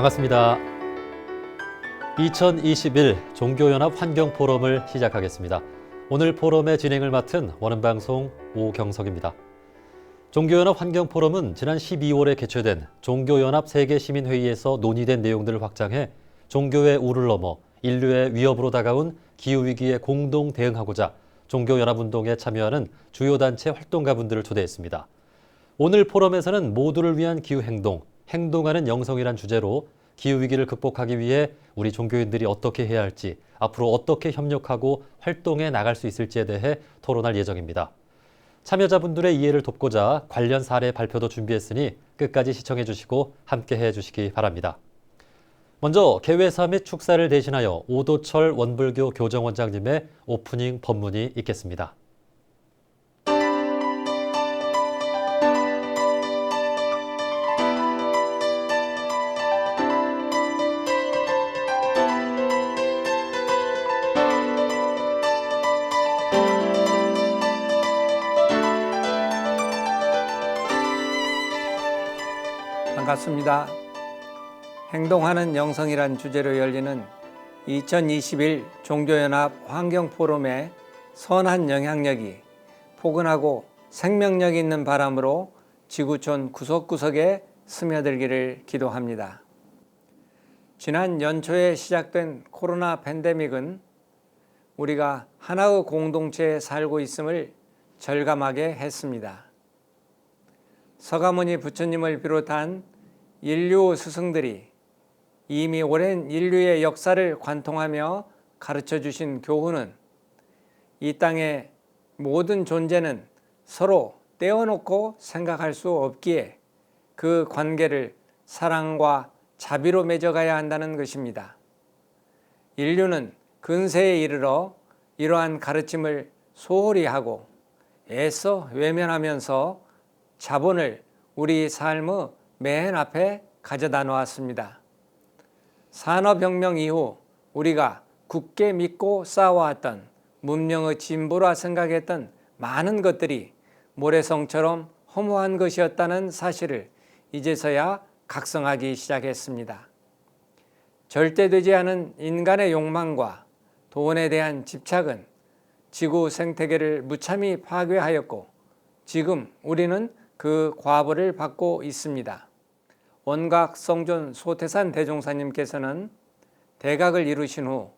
반갑습니다. 2021 종교연합 환경포럼을 시작하겠습니다. 오늘 포럼의 진행을 맡은 원음방송 오경석입니다. 종교연합 환경포럼은 지난 12월에 개최된 종교연합 세계시민회의에서 논의된 내용들을 확장해 종교의 우를 넘어 인류의 위협으로 다가온 기후위기에 공동 대응하고자 종교연합운동에 참여하는 주요 단체 활동가분들을 초대했습니다. 오늘 포럼에서는 모두를 위한 기후행동, 행동하는 영성이란 주제로 기후위기를 극복하기 위해 우리 종교인들이 어떻게 해야 할지, 앞으로 어떻게 협력하고 활동해 나갈 수 있을지에 대해 토론할 예정입니다. 참여자분들의 이해를 돕고자 관련 사례 발표도 준비했으니 끝까지 시청해 주시고 함께해 주시기 바랍니다. 먼저 개회사 및 축사를 대신하여 오도철 원불교 교정원장님의 오프닝 법문이 있겠습니다. 반갑습니다. 행동하는 영성이란 주제로 열리는 2021 종교연합 환경포럼의 선한 영향력이 포근하고 생명력 있는 바람으로 지구촌 구석구석에 스며들기를 기도합니다. 지난 연초에 시작된 코로나 팬데믹은 우리가 하나의 공동체에 살고 있음을 절감하게 했습니다. 서가모니 부처님을 비롯한 인류 스승들이 이미 오랜 인류의 역사를 관통하며 가르쳐 주신 교훈은 이 땅의 모든 존재는 서로 떼어놓고 생각할 수 없기에 그 관계를 사랑과 자비로 맺어가야 한다는 것입니다. 인류는 근세에 이르러 이러한 가르침을 소홀히 하고 애써 외면하면서 자본을 우리 삶의 맨 앞에 가져다 놓았습니다. 산업혁명 이후 우리가 굳게 믿고 쌓아왔던 문명의 진보라 생각했던 많은 것들이 모래성처럼 허무한 것이었다는 사실을 이제서야 각성하기 시작했습니다. 절대되지 않은 인간의 욕망과 돈에 대한 집착은 지구 생태계를 무참히 파괴하였고 지금 우리는 그 과보를 받고 있습니다. 원각 성존 소태산 대종사님께서는 대각을 이루신 후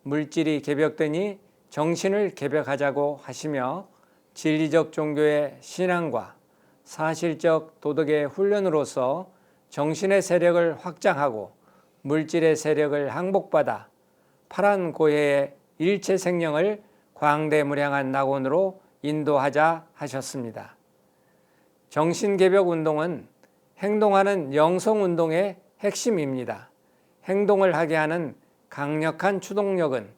물질이 개벽되니 정신을 개벽하자고 하시며 진리적 종교의 신앙과 사실적 도덕의 훈련으로서 정신의 세력을 확장하고 물질의 세력을 항복받아 파란 고해의 일체 생명을 광대무량한 낙원으로 인도하자 하셨습니다. 정신개벽 운동은 행동하는 영성운동의 핵심입니다. 행동을 하게 하는 강력한 추동력은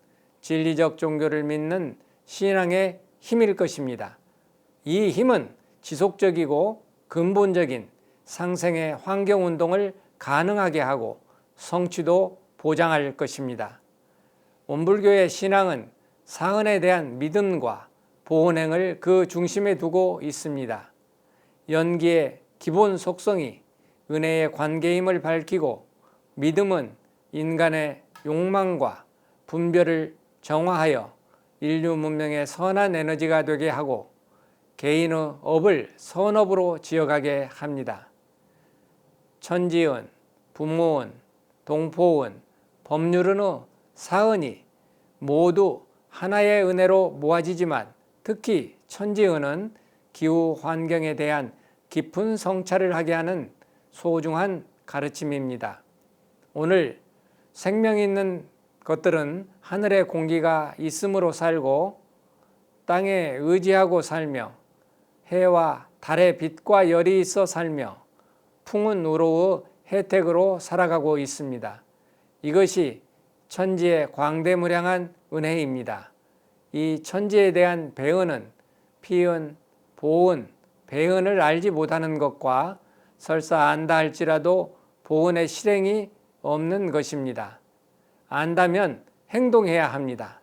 진리적 종교를 믿는 신앙의 힘일 것입니다. 이 힘은 지속적이고 근본적인 상생의 환경운동을 가능하게 하고 성취도 보장할 것입니다. 원불교의 신앙은 사은에 대한 믿음과 보온행을 그 중심에 두고 있습니다. 연기의 기본 속성이 은혜의 관계임을 밝히고 믿음은 인간의 욕망과 분별을 정화하여 인류 문명의 선한 에너지가 되게 하고 개인의 업을 선업으로 지어가게 합니다. 천지은, 부모은, 동포은, 법률은의 사은이 모두 하나의 은혜로 모아지지만 특히 천지은은 기후 환경에 대한 깊은 성찰을 하게 하는 소중한 가르침입니다. 오늘 생명 있는 것들은 하늘의 공기가 있음으로 살고 땅에 의지하고 살며 해와 달의 빛과 열이 있어 살며 풍은 우로의 혜택으로 살아가고 있습니다. 이것이 천지의 광대무량한 은혜입니다. 이 천지에 대한 배은은 피은, 보은, 배은을 알지 못하는 것과 설사 안다 할지라도 보은의 실행이 없는 것입니다. 안다면 행동해야 합니다.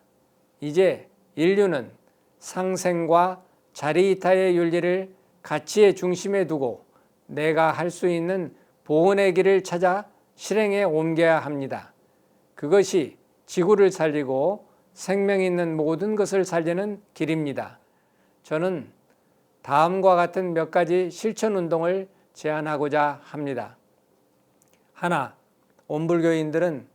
이제 인류는 상생과 자리이타의 윤리를 가치의 중심에 두고 내가 할 수 있는 보은의 길을 찾아 실행에 옮겨야 합니다. 그것이 지구를 살리고 생명 있는 모든 것을 살리는 길입니다. 저는 다음과 같은 몇 가지 실천 운동을 제안하고자 합니다. 하나, 온불교인들은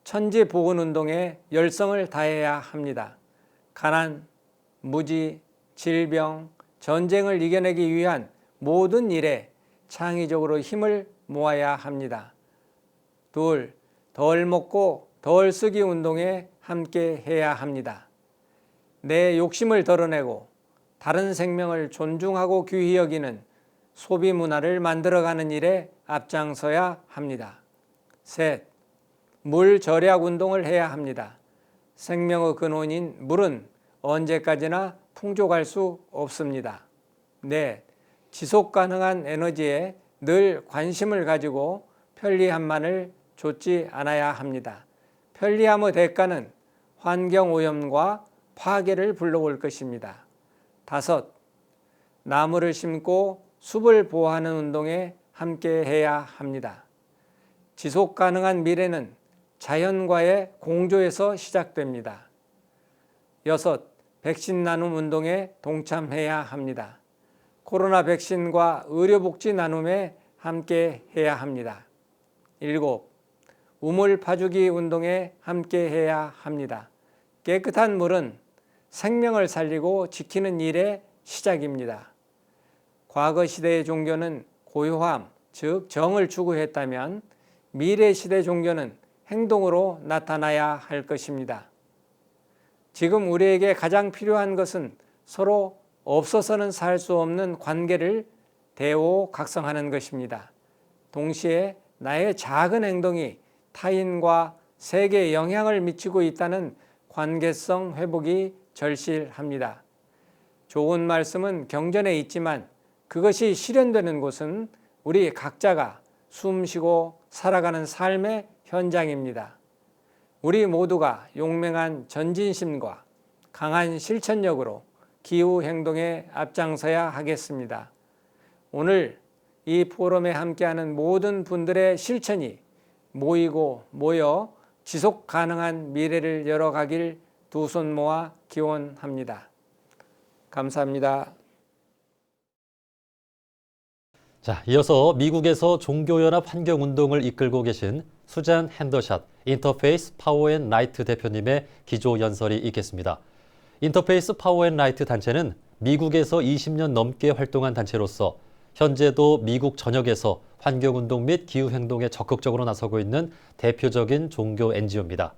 천지보건운동에 열성을 다해야 합니다. 가난, 무지, 질병, 전쟁을 이겨내기 위한 모든 일에 창의적으로 힘을 모아야 합니다. 둘, 덜 먹고 덜 쓰기 운동에 함께 해야 합니다. 내 욕심을 덜어내고 다른 생명을 존중하고 귀히 여기는 소비 문화를 만들어가는 일에 앞장서야 합니다. 셋, 물 절약 운동을 해야 합니다. 생명의 근원인 물은 언제까지나 풍족할 수 없습니다. 넷, 지속 가능한 에너지에 늘 관심을 가지고 편리함만을 좇지 않아야 합니다. 편리함의 대가는 환경오염과 파괴를 불러올 것입니다. 다섯, 나무를 심고 숲을 보호하는 운동에 함께 해야 합니다. 지속 가능한 미래는 자연과의 공조에서 시작됩니다. 여섯, 백신 나눔 운동에 동참해야 합니다. 코로나 백신과 의료복지 나눔에 함께 해야 합니다. 일곱, 우물 파주기 운동에 함께 해야 합니다. 깨끗한 물은 생명을 살리고 지키는 일의 시작입니다. 과거 시대의 종교는 고요함, 즉 정을 추구했다면 미래 시대 종교는 행동으로 나타나야 할 것입니다. 지금 우리에게 가장 필요한 것은 서로 없어서는 살 수 없는 관계를 대오각성하는 것입니다. 동시에 나의 작은 행동이 타인과 세계에 영향을 미치고 있다는 관계성 회복이 절실합니다. 좋은 말씀은 경전에 있지만 그것이 실현되는 곳은 우리 각자가 숨쉬고 살아가는 삶의 현장입니다. 우리 모두가 용맹한 전진심과 강한 실천력으로 기후행동에 앞장서야 하겠습니다. 오늘 이 포럼에 함께하는 모든 분들의 실천이 모이고 모여 지속 가능한 미래를 열어가길 두 손 모아 기원합니다. 감사합니다. 자, 이어서 미국에서 종교연합 환경운동을 이끌고 계신 수잔 핸더샷 인터페이스 파워앤라이트 대표님의 기조 연설이 있겠습니다. 인터페이스 파워앤라이트 단체는 미국에서 20년 넘게 활동한 단체로서 현재도 미국 전역에서 환경운동 및 기후행동에 적극적으로 나서고 있는 대표적인 종교 NGO입니다.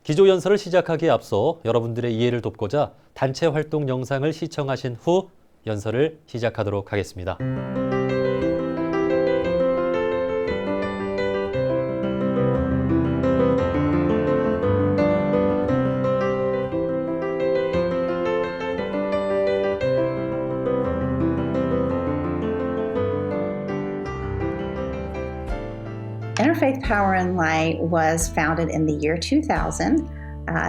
기조 연설을 시작하기에 앞서 여러분들의 이해를 돕고자 단체 활동 영상을 시청하신 후 연설을 시작하도록 하겠습니다. Interfaith Power and Light was founded in the year 2000.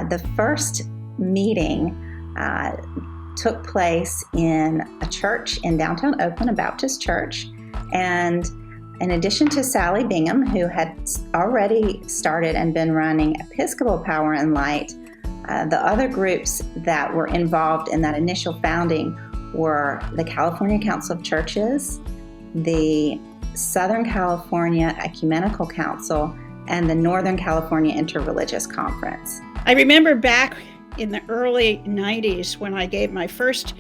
The first meeting took place in a church in downtown Oakland, a Baptist church. And in addition to Sally Bingham, who had already started and been running Episcopal Power and Light, the other groups that were involved in that initial founding were the California Council of Churches, the Southern California Ecumenical Council, and the Northern California Interreligious Conference. I remember back in the early 90s when I gave my first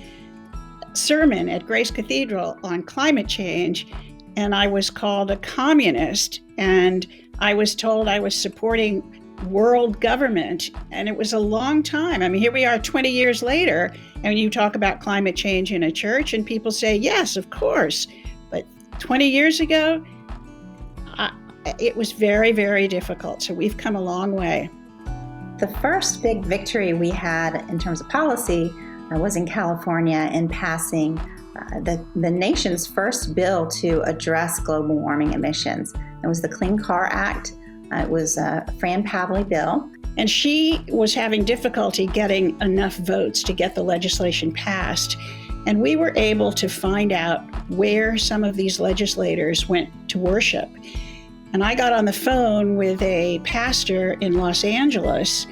sermon at Grace Cathedral on climate change, and I was called a communist, and I was told I was supporting world government, and it was a long time. I mean, here we are 20 years later, and you talk about climate change in a church, and people say, yes, of course. But 20 years ago, it was very, very difficult. So we've come a long way. The first big victory we had in terms of policy was in California in passing the nation's first bill to address global warming emissions. It was the Clean Car Act. It was a Fran Pavley bill. And she was having difficulty getting enough votes to get the legislation passed. And we were able to find out where some of these legislators went to worship. And I got on the phone with a pastor in Los Angeles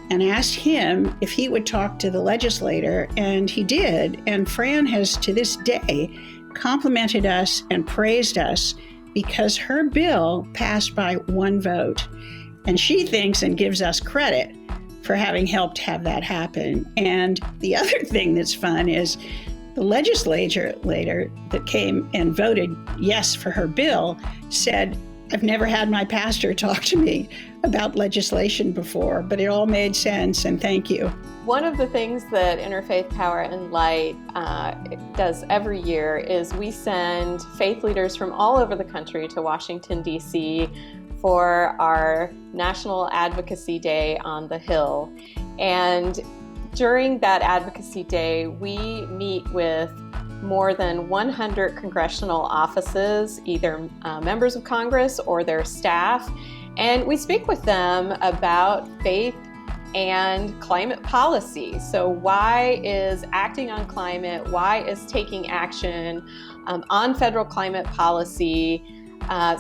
and asked him if he would talk to the legislator, and he did. And Fran has, to this day, complimented us and praised us because her bill passed by one vote. And she thinks and gives us credit for having helped have that happen. And the other thing that's fun is the legislature later that came and voted yes for her bill said, I've never had my pastor talk to me about legislation before, but it all made sense, and thank you. One of the things that Interfaith Power and Light does every year is we send faith leaders from all over the country to Washington, D.C. for our National Advocacy Day on the Hill. And during that Advocacy Day, we meet with more than 100 congressional offices, either members of Congress or their staff, and we speak with them about faith and climate policy. So why is acting on climate, why is taking action on federal climate policy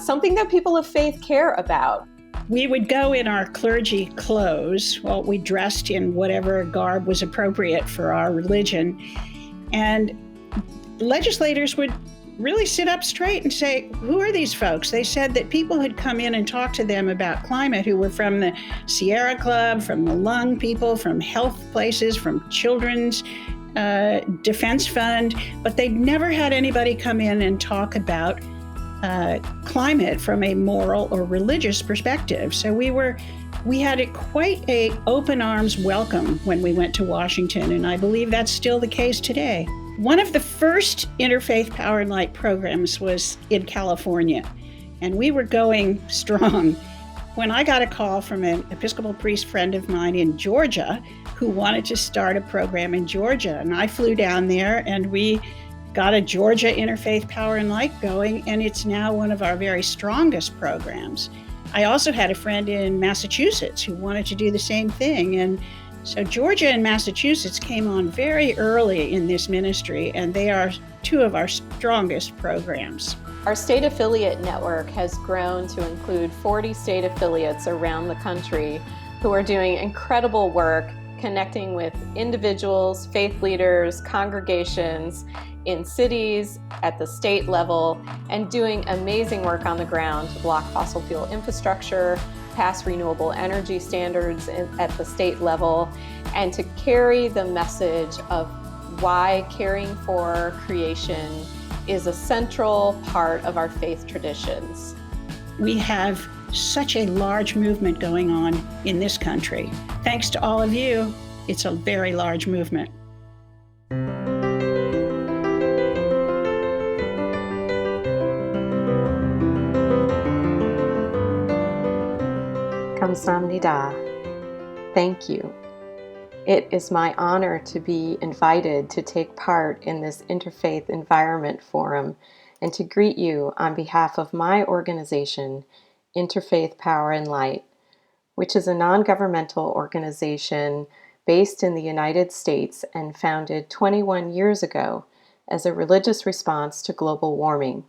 something that people of faith care about? We would go in our clergy clothes. Well, we dressed in whatever garb was appropriate for our religion. And legislators would really sit up straight and say, who are these folks? They said that people had come in and talked to them about climate who were from the Sierra Club, from the Lung people, from health places, from Children's Defense Fund, but they'd never had anybody come in and talk about climate from a moral or religious perspective. So we had quite a open arms welcome when we went to Washington, and I believe that's still the case today. One of the first Interfaith Power and Light programs was in California, and we were going strong when I got a call from an Episcopal priest friend of mine in Georgia who wanted to start a program in Georgia. And I flew down there and we got a Georgia Interfaith Power and Light going, and it's now one of our very strongest programs. I also had a friend in Massachusetts who wanted to do the same thing. And so Georgia and Massachusetts came on very early in this ministry, and they are two of our strongest programs. Our state affiliate network has grown to include 40 state affiliates around the country who are doing incredible work connecting with individuals, faith leaders, congregations in cities, at the state level, and doing amazing work on the ground to block fossil fuel infrastructure, pass renewable energy standards at the state level, and to carry the message of why caring for creation is a central part of our faith traditions. We have such a large movement going on in this country. Thanks to all of you, it's a very large movement. Kamsahamnida. Thank you. It is my honor to be invited to take part in this Interfaith Environment Forum and to greet you on behalf of my organization, Interfaith Power and Light, which is a non-governmental organization based in the United States and founded 21 years ago as a religious response to global warming.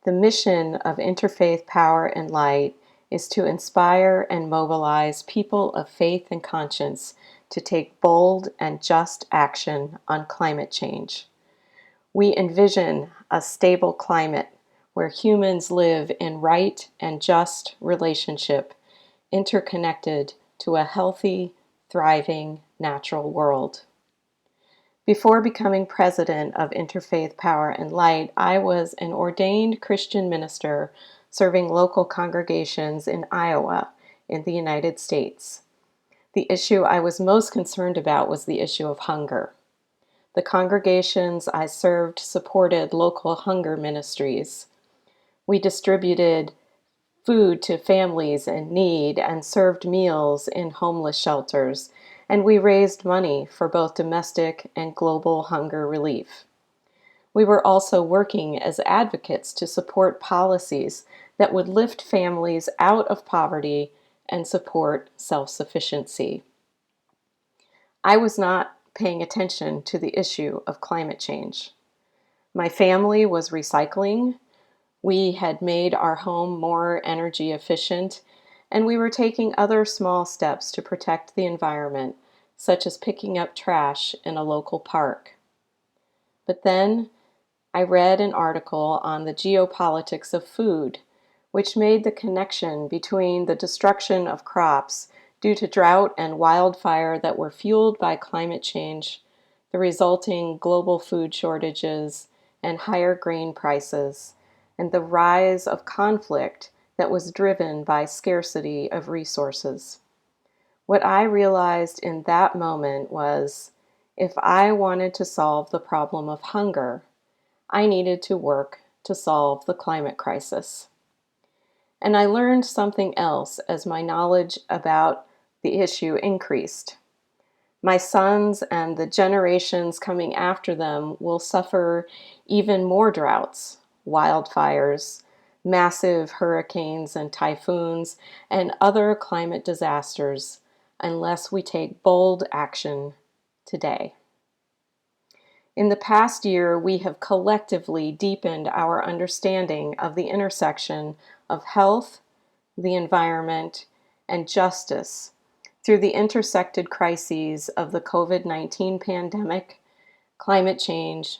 The mission of Interfaith Power and Light is to inspire and mobilize people of faith and conscience to take bold and just action on climate change. We envision a stable climate where humans live in right and just relationship, interconnected to a healthy, thriving, natural world. Before becoming president of Interfaith Power and Light, I was an ordained Christian minister serving local congregations in Iowa in the United States. The issue I was most concerned about was the issue of hunger. The congregations I served supported local hunger ministries. We distributed food to families in need and served meals in homeless shelters, and we raised money for both domestic and global hunger relief. We were also working as advocates to support policies that would lift families out of poverty and support self-sufficiency. I was not paying attention to the issue of climate change. My family was recycling. We had made our home more energy efficient, and we were taking other small steps to protect the environment, such as picking up trash in a local park. But then I read an article on the geopolitics of food, which made the connection between the destruction of crops due to drought and wildfire that were fueled by climate change, the resulting global food shortages and higher grain prices, and the rise of conflict that was driven by scarcity of resources. What I realized in that moment was, if I wanted to solve the problem of hunger, I needed to work to solve the climate crisis. And I learned something else as my knowledge about the issue increased. My sons and the generations coming after them will suffer even more droughts, wildfires, massive hurricanes and typhoons, and other climate disasters unless we take bold action today. In the past year, we have collectively deepened our understanding of the intersection of health, the environment, and justice through the intersected crises of the COVID-19 pandemic, climate change,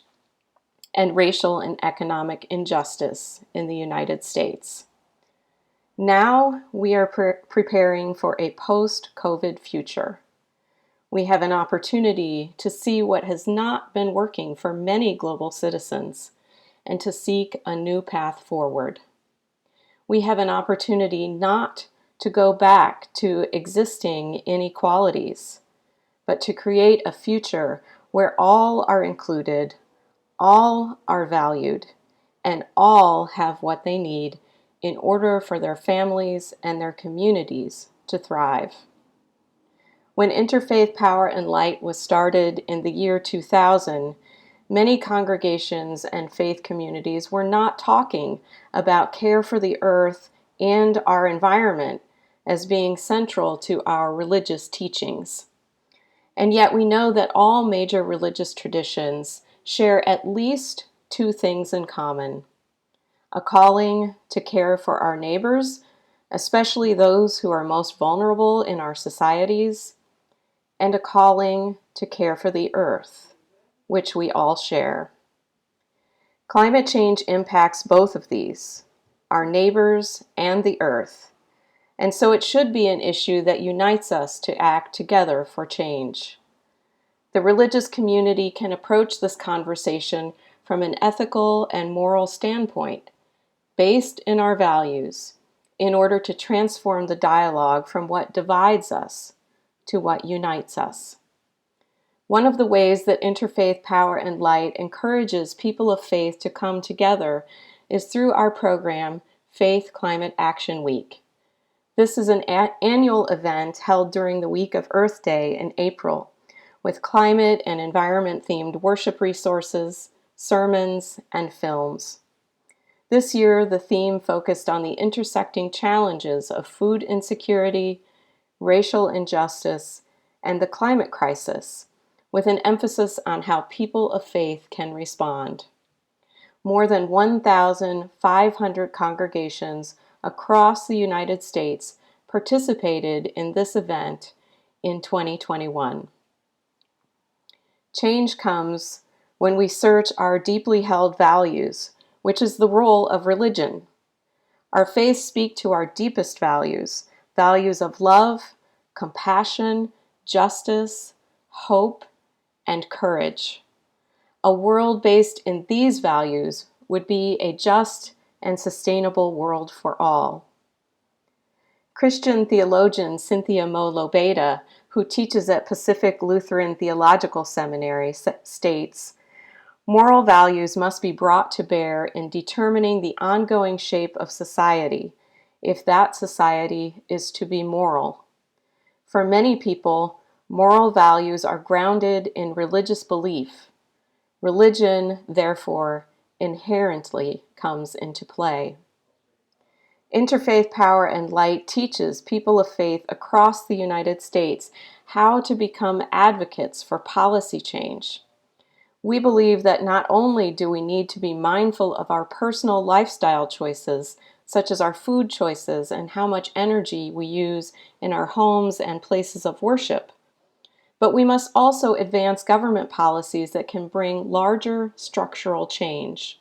and racial and economic injustice in the United States. Now we are preparing for a post-COVID future. We have an opportunity to see what has not been working for many global citizens and to seek a new path forward. We have an opportunity not to go back to existing inequalities, but to create a future where all are included, all are valued, and all have what they need in order for their families and their communities to thrive. When Interfaith Power and Light was started in the year 2000, many congregations and faith communities were not talking about care for the earth and our environment as being central to our religious teachings. And yet we know that all major religious traditions share at least two things in common: a calling to care for our neighbors, especially those who are most vulnerable in our societies, and a calling to care for the earth, which we all share. Climate change impacts both of these, our neighbors and the earth, and so it should be an issue that unites us to act together for change. The religious community can approach this conversation from an ethical and moral standpoint, based in our values, in order to transform the dialogue from what divides us to what unites us. One of the ways that Interfaith Power and Light encourages people of faith to come together is through our program, Faith Climate Action Week. This is an annual event held during the week of Earth Day in April, with climate and environment-themed worship resources, sermons, and films. This year, the theme focused on the intersecting challenges of food insecurity, racial injustice, and the climate crisis, with an emphasis on how people of faith can respond. More than 1,500 congregations across the United States participated in this event in 2021. Change comes when we search our deeply held values, which is the role of religion. Our faiths speak to our deepest values, values of love, compassion, justice, hope, and courage. A world based in these values would be a just and sustainable world for all. Christian theologian Cynthia Mo Lobeda, who teaches at Pacific Lutheran Theological Seminary, states, "Moral values must be brought to bear in determining the ongoing shape of society, if that society is to be moral. For many people, moral values are grounded in religious belief. Religion, therefore, inherently comes into play." Interfaith Power and Light teaches people of faith across the United States how to become advocates for policy change. We believe that not only do we need to be mindful of our personal lifestyle choices, such as our food choices and how much energy we use in our homes and places of worship, but we must also advance government policies that can bring larger structural change.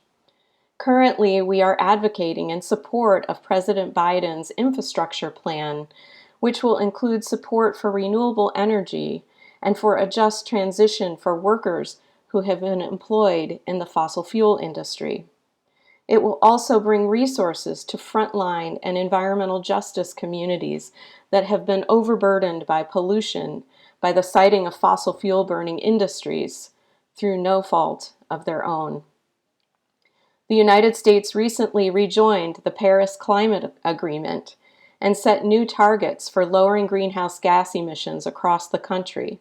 Currently, we are advocating in support of President Biden's infrastructure plan, which will include support for renewable energy and for a just transition for workers who have been employed in the fossil fuel industry. It will also bring resources to frontline and environmental justice communities that have been overburdened by pollution by the siting of fossil fuel burning industries through no fault of their own. The United States recently rejoined the Paris Climate Agreement and set new targets for lowering greenhouse gas emissions across the country.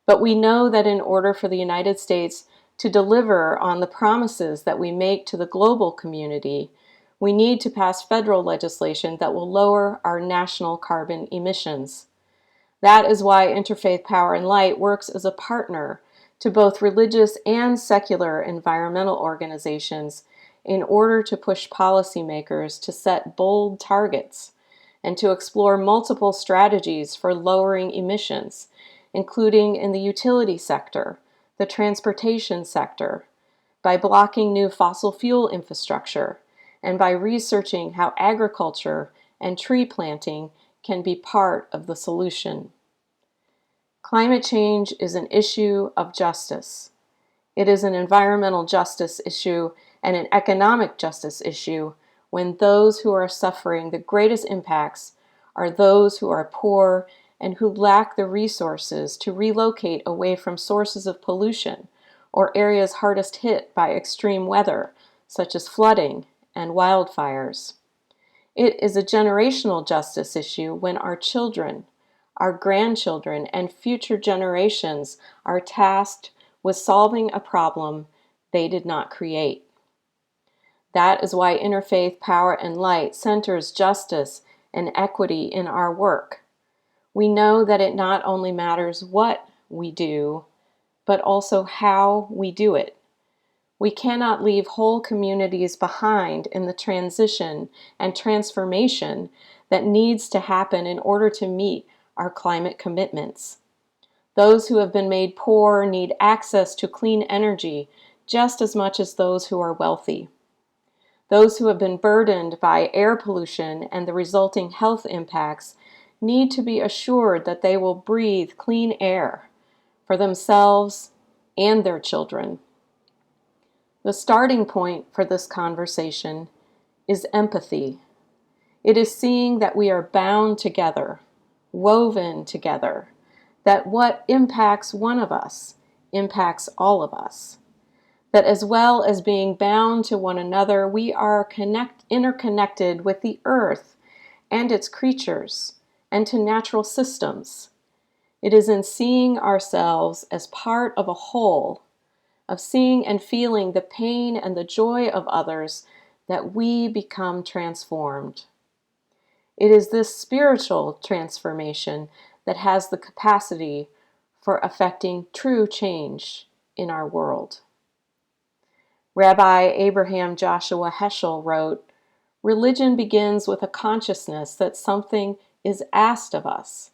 But we know that in order for the United States to deliver on the promises that we make to the global community, we need to pass federal legislation that will lower our national carbon emissions. That is why Interfaith Power and Light works as a partner to both religious and secular environmental organizations in order to push policymakers to set bold targets and to explore multiple strategies for lowering emissions, including in the utility sector, the transportation sector, by blocking new fossil fuel infrastructure, and by researching how agriculture and tree planting can be part of the solution. Climate change is an issue of justice. It is an environmental justice issue and an economic justice issue when those who are suffering the greatest impacts are those who are poor and who lack the resources to relocate away from sources of pollution or areas hardest hit by extreme weather, such as flooding and wildfires. It is a generational justice issue when our children, our grandchildren, and future generations are tasked with solving a problem they did not create. That is why Interfaith Power and Light centers justice and equity in our work. We know that it not only matters what we do, but also how we do it. We cannot leave whole communities behind in the transition and transformation that needs to happen in order to meet our climate commitments. Those who have been made poor need access to clean energy just as much as those who are wealthy. Those who have been burdened by air pollution and the resulting health impacts need to be assured that they will breathe clean air for themselves and their children. The starting point for this conversation is empathy. It is seeing that we are bound together, woven together, that what impacts one of us impacts all of us. That as well as being bound to one another, we are interconnected with the earth and its creatures and to natural systems. It is in seeing ourselves as part of a whole, of seeing and feeling the pain and the joy of others, that we become transformed. It is this spiritual transformation that has the capacity for affecting true change in our world. Rabbi Abraham Joshua Heschel wrote, "Religion begins with a consciousness that something is asked of us."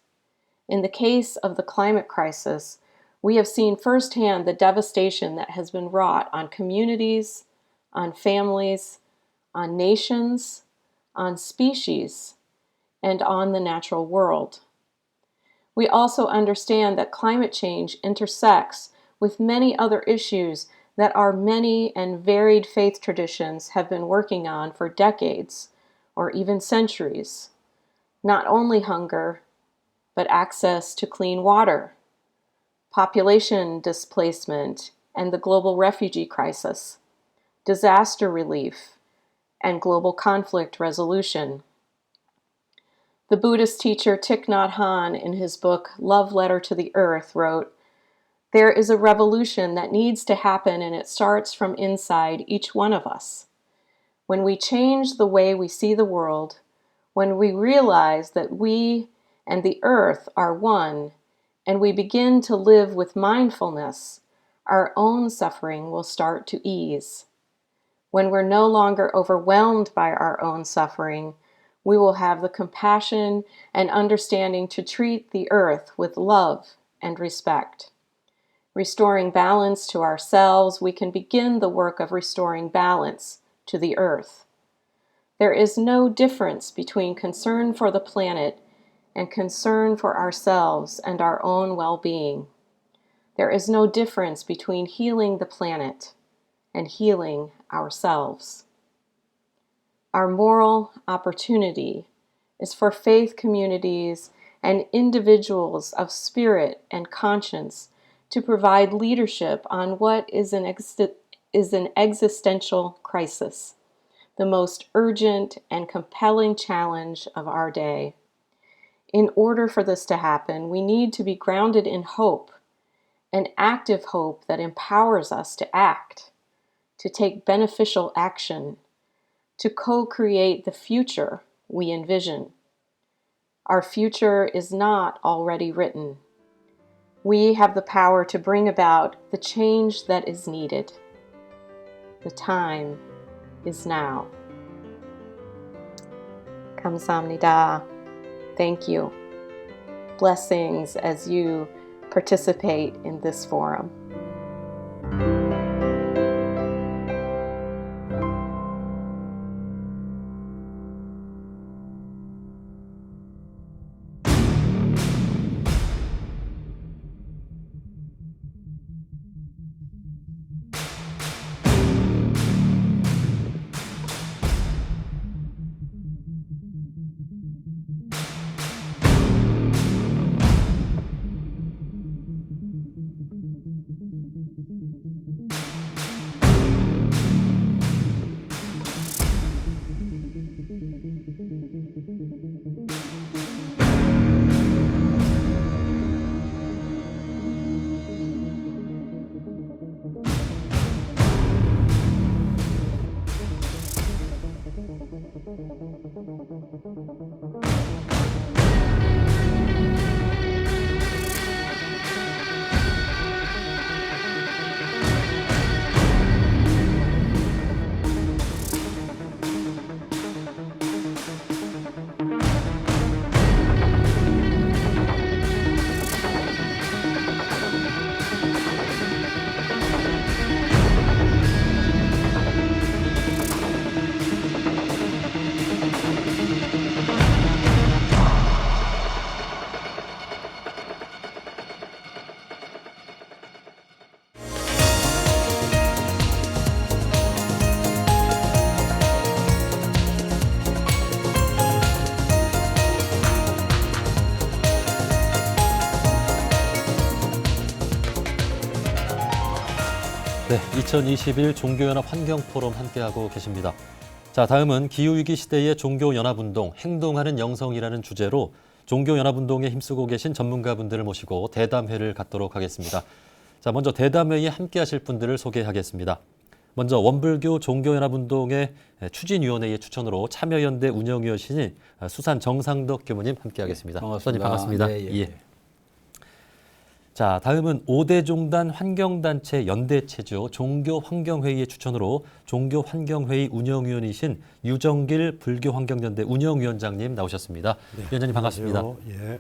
In the case of the climate crisis, we have seen firsthand the devastation that has been wrought on communities, on families, on nations, on species, and on the natural world. We also understand that climate change intersects with many other issues that our many and varied faith traditions have been working on for decades or even centuries. Not only hunger, but access to clean water, population displacement and the global refugee crisis, disaster relief, and global conflict resolution. The Buddhist teacher Thich Nhat Hanh, in his book Love Letter to the Earth, wrote, "There is a revolution that needs to happen, and it starts from inside each one of us. When we change the way we see the world, when we realize that we and the earth are one, and we begin to live with mindfulness, our own suffering will start to ease. When we're no longer overwhelmed by our own suffering, we will have the compassion and understanding to treat the earth with love and respect. Restoring balance to ourselves, we can begin the work of restoring balance to the earth. There is no difference between concern for the planet and concern for ourselves and our own well-being. There is no difference between healing the planet and healing ourselves. Our moral opportunity is for faith communities and individuals of spirit and conscience to provide leadership on what is an existential crisis, the most urgent and compelling challenge of our day. In order for this to happen, we need to be grounded in hope, an active hope that empowers us to act, to take beneficial action, to co-create the future we envision. Our future is not already written. We have the power to bring about the change that is needed. The time is now. 감사합니다. Thank you. Blessings as you participate in this forum. 네, 2021 종교연합 환경포럼 함께하고 계십니다. 자, 다음은 기후위기 시대의 종교연합운동, 행동하는 영성이라는 주제로 종교연합운동에 힘쓰고 계신 전문가분들을 모시고 대담회를 갖도록 하겠습니다. 자, 먼저 대담회에 함께하실 분들을 소개하겠습니다. 먼저 원불교 종교연합운동의 추진위원회의 추천으로 참여연대 운영위원이신 수산 정상덕 교무님 함께하겠습니다. 수산님 반갑습니다. 예. 자, 다음은 5대 종단 환경단체 연대체죠. 종교환경회의의 추천으로 종교환경회의 운영위원이신 유정길 불교환경연대 운영위원장님 나오셨습니다. 네, 위원장님 반갑습니다. 예.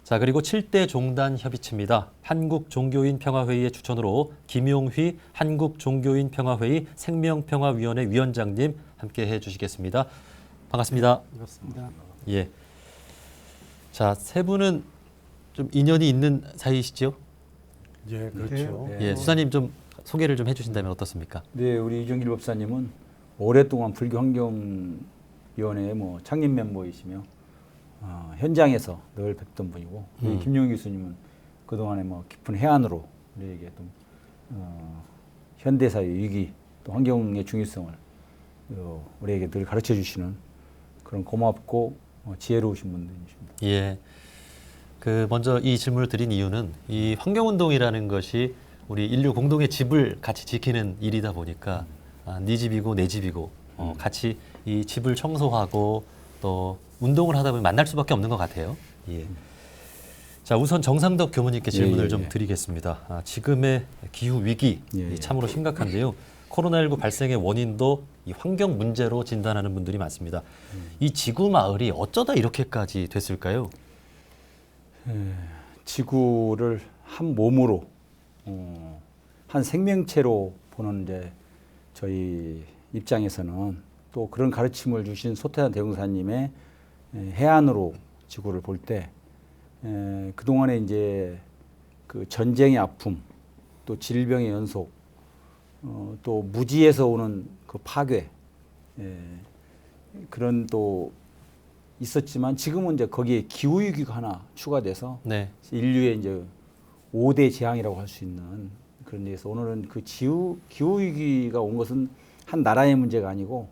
자, 그리고 7대 종단 협의체입니다. 한국종교인평화회의의 추천으로 김용휘 한국종교인평화회의 생명평화위원회 위원장님 함께해 주시겠습니다. 반갑습니다. 반갑습니다. 예. 자, 세 분은 좀 인연이 있는 사이시죠? 예, 그렇죠. 예, 수사님 좀 소개를 좀 해주신다면 어떻습니까? 네, 우리 유정길 법사님은 오랫동안 불교환경위원회 창립 멤버이시며 현장에서 늘 뵙던 분이고 우리 김용희 교수님은 그동안에 깊은 해안으로 우리에게 또 현대사의 위기 또 환경의 중요성을 우리에게 늘 가르쳐 주시는 그런 고맙고 지혜로우신 분들이십니다. 예. 먼저 이 질문을 드린 이유는 이 환경운동이라는 것이 우리 인류 공동의 집을 같이 지키는 일이다 보니까 네 집이고 내 집이고 같이 이 집을 청소하고 또 운동을 하다 보면 만날 수밖에 없는 것 같아요. 예. 자, 우선 정상덕 교무님께 질문을 예, 예, 좀 예. 드리겠습니다. 지금의 기후 위기 예, 예. 참으로 심각한데요. 코로나19 발생의 원인도 이 환경 문제로 진단하는 분들이 많습니다. 이 지구 마을이 어쩌다 이렇게까지 됐을까요? 지구를 한 몸으로 한 생명체로 보는 이제 저희 입장에서는 또 그런 가르침을 주신 소태산 대공사님의 해안으로 지구를 볼 때 그동안에 이제 그 전쟁의 아픔, 또 질병의 연속, 또 무지에서 오는 그 파괴, 그런 또 있었지만 지금은 이제 거기에 기후 위기가 하나 추가돼서 네. 인류의 이제 5대 재앙이라고 할 수 있는 그런 데에서 오늘은 그 기후 위기가 온 것은 한 나라의 문제가 아니고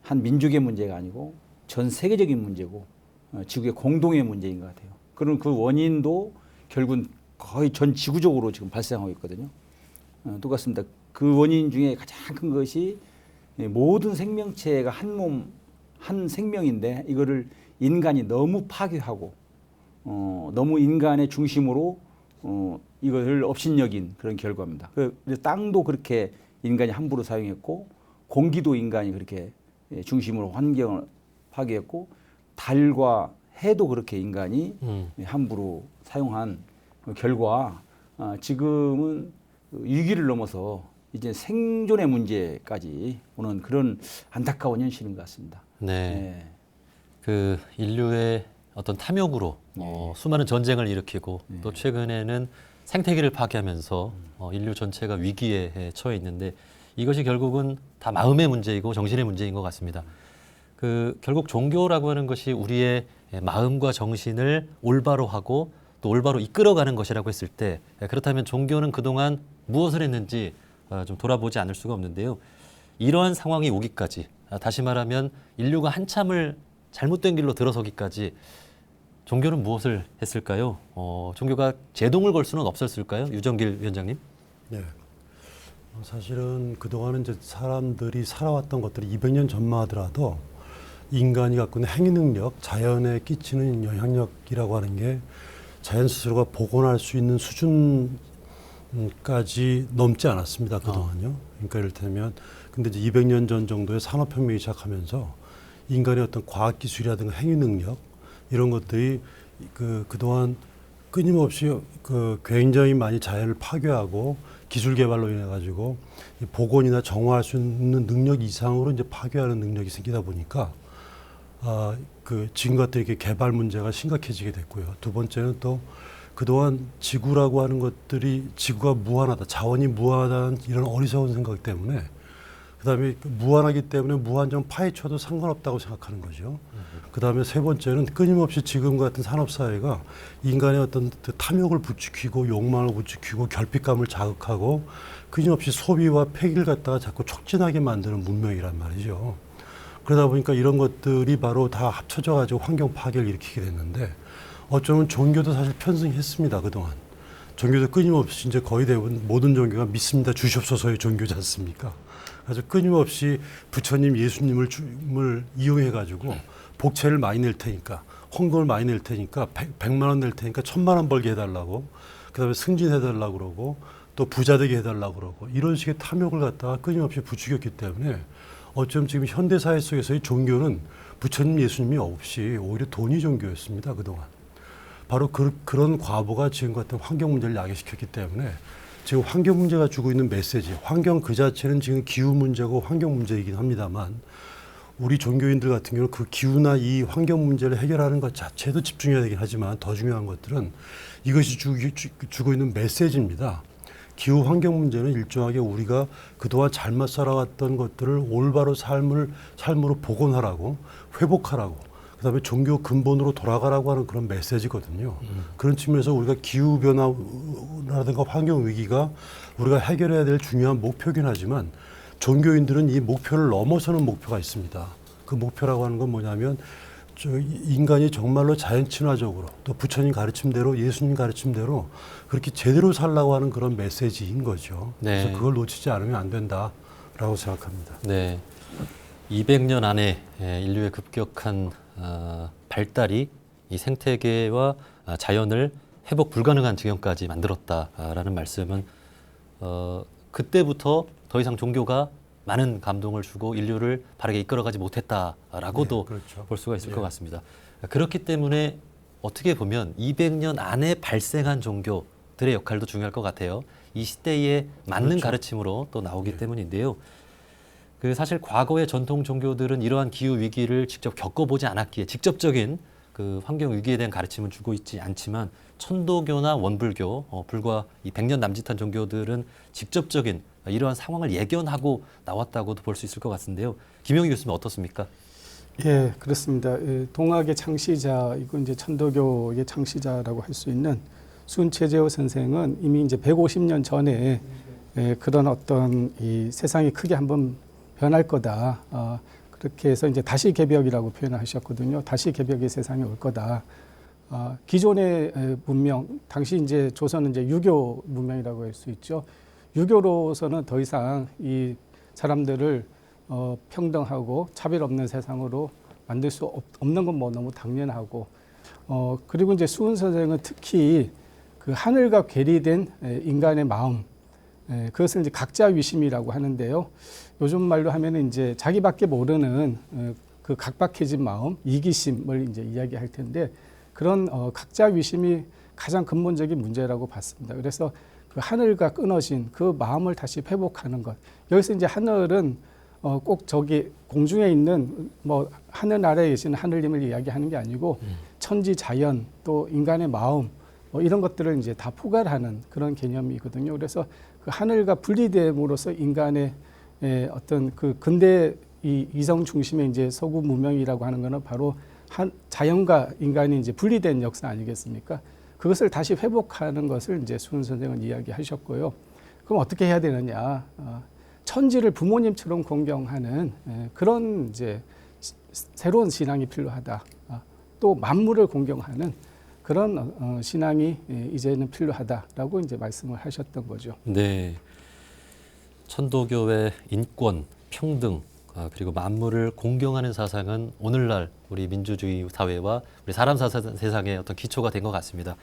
한 민족의 문제가 아니고 전 세계적인 문제고 지구의 공동의 문제인 것 같아요. 그런 그 원인도 결국은 거의 전 지구적으로 지금 발생하고 있거든요. 똑같습니다. 그 원인 중에 가장 큰 것이 모든 생명체가 한 몸, 한 생명인데 이거를 인간이 너무 파괴하고 너무 인간의 중심으로 이것을 업신여긴 그런 결과입니다. 그래서 땅도 그렇게 인간이 함부로 사용했고 공기도 인간이 그렇게 중심으로 환경을 파괴했고 달과 해도 그렇게 인간이 함부로 사용한 결과 지금은 위기를 넘어서 이제 생존의 문제까지 오는 그런 안타까운 현실인 것 같습니다. 네. 그 인류의 어떤 탐욕으로 수많은 전쟁을 일으키고 또 최근에는 생태계를 파괴하면서 인류 전체가 위기에 처해 있는데 이것이 결국은 다 마음의 문제이고 정신의 문제인 것 같습니다. 그 결국 종교라고 하는 것이 우리의 마음과 정신을 올바로 하고 또 올바로 이끌어가는 것이라고 했을 때 그렇다면 종교는 그동안 무엇을 했는지 좀 돌아보지 않을 수가 없는데요. 이러한 상황이 오기까지 다시 말하면 인류가 한참을 잘못된 길로 들어서기까지 종교는 무엇을 했을까요? 종교가 제동을 걸 수는 없었을까요? 유정길 위원장님. 네. 사실은 그동안은 이제 사람들이 살아왔던 것들이 200년 전만 하더라도 인간이 갖고 있는 행위 능력, 자연에 끼치는 영향력이라고 하는 게 자연 스스로가 복원할 수 있는 수준까지 넘지 않았습니다. 그동안요. 그러니까 이를테면 근데 이제 200년 전 정도의 산업혁명이 시작하면서 인간의 어떤 과학기술이라든가 행위 능력 이런 것들이 그동안 끊임없이 굉장히 많이 자연을 파괴하고 기술 개발로 인해 가지고 복원이나 정화할 수 있는 능력 이상으로 이제 파괴하는 능력이 생기다 보니까 지금 같은 이렇게 개발 문제가 심각해지게 됐고요. 두 번째는 또 그동안 지구라고 하는 것들이 지구가 무한하다, 자원이 무한하다는 이런 어리석은 생각 때문에 그다음에 무한하기 때문에 무한정 파헤쳐도 상관없다고 생각하는 거죠. 그다음에 세 번째는 끊임없이 지금 같은 산업 사회가 인간의 어떤 탐욕을 부추기고 욕망을 부추기고 결핍감을 자극하고 끊임없이 소비와 폐기를 갖다가 자꾸 촉진하게 만드는 문명이란 말이죠. 그러다 보니까 이런 것들이 바로 다 합쳐져 가지고 환경 파괴를 일으키게 됐는데 어쩌면 종교도 사실 편승했습니다. 그동안. 종교도 끊임없이 이제 거의 대부분 모든 종교가 믿습니다 주시옵소서의 종교지 않습니까? 그래서 끊임없이 부처님, 예수님을 이용해 가지고 복채를 많이 낼 테니까, 헌금을 많이 낼 테니까, 100만 원 낼 테니까 1000만 원 벌게 해달라고, 그다음에 승진해달라고 그러고, 또 부자 되게 해달라고 그러고, 이런 식의 탐욕을 갖다가 끊임없이 부추겼기 때문에 어쩌면 지금 현대 사회 속에서의 종교는 부처님, 예수님이 없이 오히려 돈이 종교였습니다. 그동안. 바로 그런 과보가 지금 같은 환경 문제를 야기시켰기 때문에 지금 환경 문제가 주고 있는 메시지, 환경 그 자체는 지금 기후 문제고 환경 문제이긴 합니다만 우리 종교인들 같은 경우는 그 기후나 이 환경 문제를 해결하는 것 자체도 집중해야 되긴 하지만 더 중요한 것들은 이것이 주고 있는 메시지입니다. 기후 환경 문제는 일정하게 우리가 그동안 잘못 살아왔던 것들을 올바로 삶으로 복원하라고, 회복하라고, 그다음에 종교 근본으로 돌아가라고 하는 그런 메시지거든요. 그런 측면에서 우리가 기후 변화라든가 환경 위기가 우리가 해결해야 될 중요한 목표긴 하지만 종교인들은 이 목표를 넘어서는 목표가 있습니다. 그 목표라고 하는 건 뭐냐면 인간이 정말로 자연 친화적으로 또 부처님 가르침대로 예수님 가르침대로 그렇게 제대로 살라고 하는 그런 메시지인 거죠. 네. 그래서 그걸 놓치지 않으면 안 된다라고 생각합니다. 네. 200년 안에 인류의 급격한 발달이 이 생태계와 자연을 회복 불가능한 지경까지 만들었다라는 말씀은 그때부터 더 이상 종교가 많은 감동을 주고 인류를 바르게 이끌어가지 못했다라고도 네, 그렇죠. 볼 수가 있을 예. 것 같습니다. 그렇기 때문에 어떻게 보면 200년 안에 발생한 종교들의 역할도 중요할 것 같아요. 이 시대에 맞는 그렇죠. 가르침으로 또 나오기 예. 때문인데요. 그 사실 과거의 전통 종교들은 이러한 기후 위기를 직접 겪어보지 않았기에 직접적인 그 환경 위기에 대한 가르침을 주고 있지 않지만 천도교나 원불교, 불과 이 100년 남짓한 종교들은 직접적인 이러한 상황을 예견하고 나왔다고도 볼 수 있을 것 같은데요. 김영희 교수님 어떻습니까? 예, 그렇습니다. 동학의 창시자이고 이제 천도교의 창시자라고 할 수 있는 순최재호 선생은 이미 이제 150년 전에 그런 어떤 이 세상이 크게 한번 변할 거다. 그렇게 해서 이제 다시 개벽이라고 표현을 하셨거든요. 다시 개벽의 세상이 올 거다. 기존의 문명, 당시 이제 조선은 이제 유교 문명이라고 할 수 있죠. 유교로서는 더 이상 이 사람들을 평등하고 차별 없는 세상으로 만들 수 없는 건 뭐 너무 당연하고, 그리고 이제 수은 선생은 특히 그 하늘과 괴리된 인간의 마음, 그것을 이제 각자 위심이라고 하는데요. 요즘 말로 하면은 이제 자기밖에 모르는 그 각박해진 마음, 이기심을 이제 이야기할 텐데, 그런 각자 위심이 가장 근본적인 문제라고 봤습니다. 그래서 그 하늘과 끊어진 그 마음을 다시 회복하는 것. 여기서 이제 하늘은 꼭 저기 공중에 있는 뭐 하늘 아래에 계시는 하늘님을 이야기하는 게 아니고 천지 자연 또 인간의 마음 뭐 이런 것들을 이제 다 포괄하는 그런 개념이거든요. 그래서 그 하늘과 분리됨으로써 인간의 어떤 그 근대 이 이성 중심의 이제 서구 문명이라고 하는 것은 바로 자연과 인간이 이제 분리된 역사 아니겠습니까? 그것을 다시 회복하는 것을 이제 수은 선생은 이야기하셨고요. 그럼 어떻게 해야 되느냐? 천지를 부모님처럼 공경하는 그런 이제 새로운 신앙이 필요하다. 또 만물을 공경하는 그런 신앙이 이제는 필요하다라고 이제 말씀을 하셨던 거죠. 네, 천도교의 인권, 평등, 그리고 만물을 공경하는 사상은 오늘날 우리 민주주의 사회와 우리 사람 세상의 어떤 기초가 된 것 같습니다.